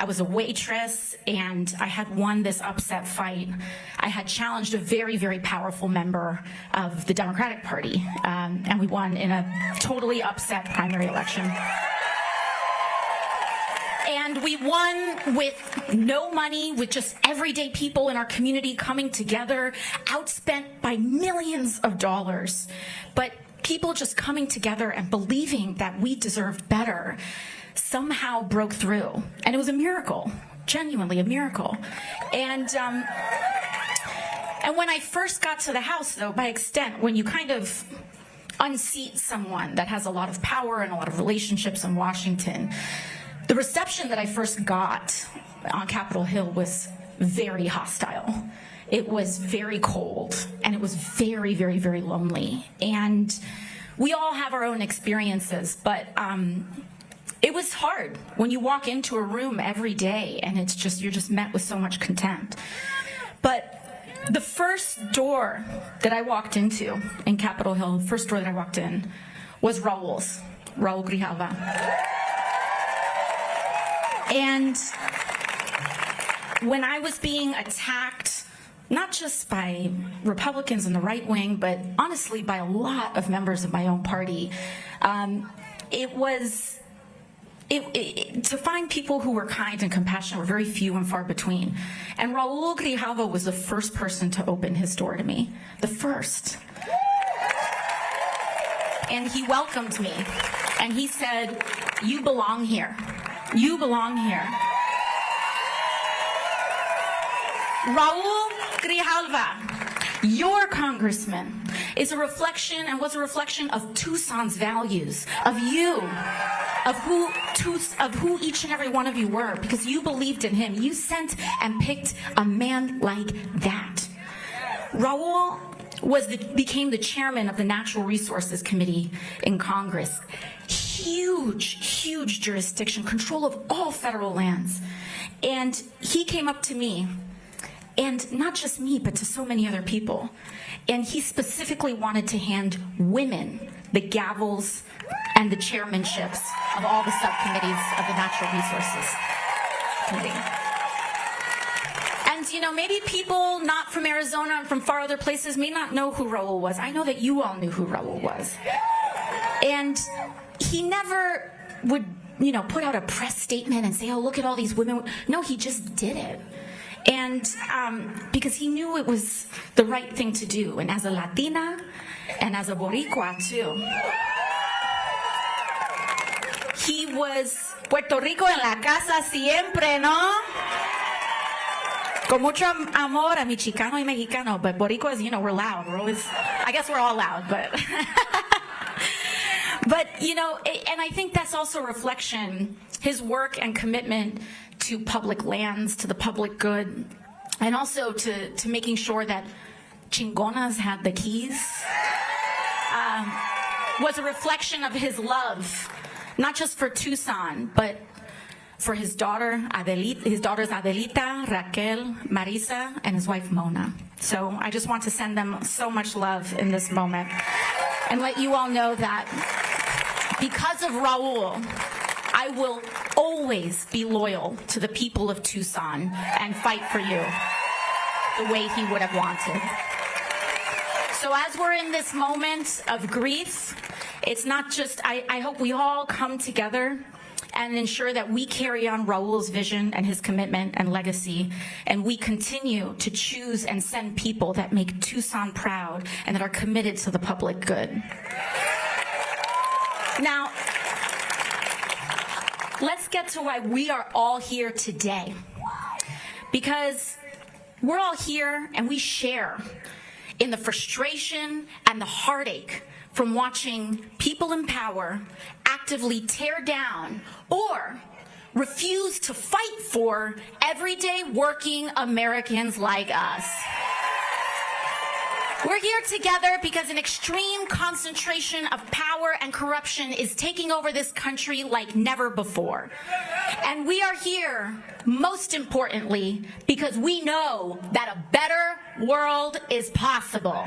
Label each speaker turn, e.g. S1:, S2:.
S1: I was a waitress, and I had won this upset fight. I had challenged a very, very powerful member of the Democratic Party, and we won in a totally upset primary election. And we won with no money, with just everyday people in our community coming together, outspent by millions of dollars. But people just coming together and believing that we deserved better somehow broke through. And it was a miracle, genuinely a miracle. And when I first got to the House, though, by extent, when you kind of unseat someone that has a lot of power and a lot of relationships in Washington, the reception that I first got on Capitol Hill was very hostile. It was very cold, and it was very, very, very lonely. And we all have our own experiences, but it was hard when you walk into a room every day and it's just, you're just met with so much contempt. But the first door that I walked into in Capitol Hill, the first door that I walked in was Raúl's, Raúl Grijalva. And when I was being attacked, not just by Republicans in the right wing, but honestly by a lot of members of my own party, to find people who were kind and compassionate were very few and far between. And Raúl Grijalva was the first person to open his door to me, the first. And he welcomed me, and he said, "You belong here. You belong here." Raúl Grijalva, your congressman, is a reflection and was a reflection of Tucson's values, of you, of who each and every one of you were, because you believed in him. You sent and picked a man like that. Raúl became the chairman of the Natural Resources Committee in Congress. Huge jurisdiction, control of all federal lands. And he came up to me, and not just me, but to so many other people. And he specifically wanted to hand women the gavels and the chairmanships of all the subcommittees of the Natural Resources Committee. And, you know, maybe people not from Arizona and from far other places may not know who Raúl was. I know that you all knew who Raúl was. And he never would, you know, put out a press statement and say, "Oh, look at all these women." No, he just did it. And because he knew it was the right thing to do. And as a Latina and as a Boricua too, he was Puerto Rico en la casa siempre, ¿no? Con mucho amor a mi Chicano y Mexicano, but Boricuas, you know, we're loud. We're always, I guess we're all loud, but but, you know, and I think that's also a reflection, his work and commitment to public lands, to the public good, and also to making sure that chingonas had the keys, was a reflection of his love, not just for Tucson, but for his daughters Adelita, Raquel, Marisa, and his wife Mona. So I just want to send them so much love in this moment and let you all know that because of Raúl, I will always be loyal to the people of Tucson and fight for you the way he would have wanted. So as we're in this moment of grief, it's not just, I hope we all come together and ensure that we carry on Raúl's vision and his commitment and legacy, and we continue to choose and send people that make Tucson proud and that are committed to the public good. Now, let's get to why we are all here today. Because we're all here and we share in the frustration and the heartache from watching people in power actively tear down or refuse to fight for everyday working Americans like us. We're here together because an extreme concentration of power and corruption is taking over this country like never before. And we are here, most importantly, because we know that a better world is possible.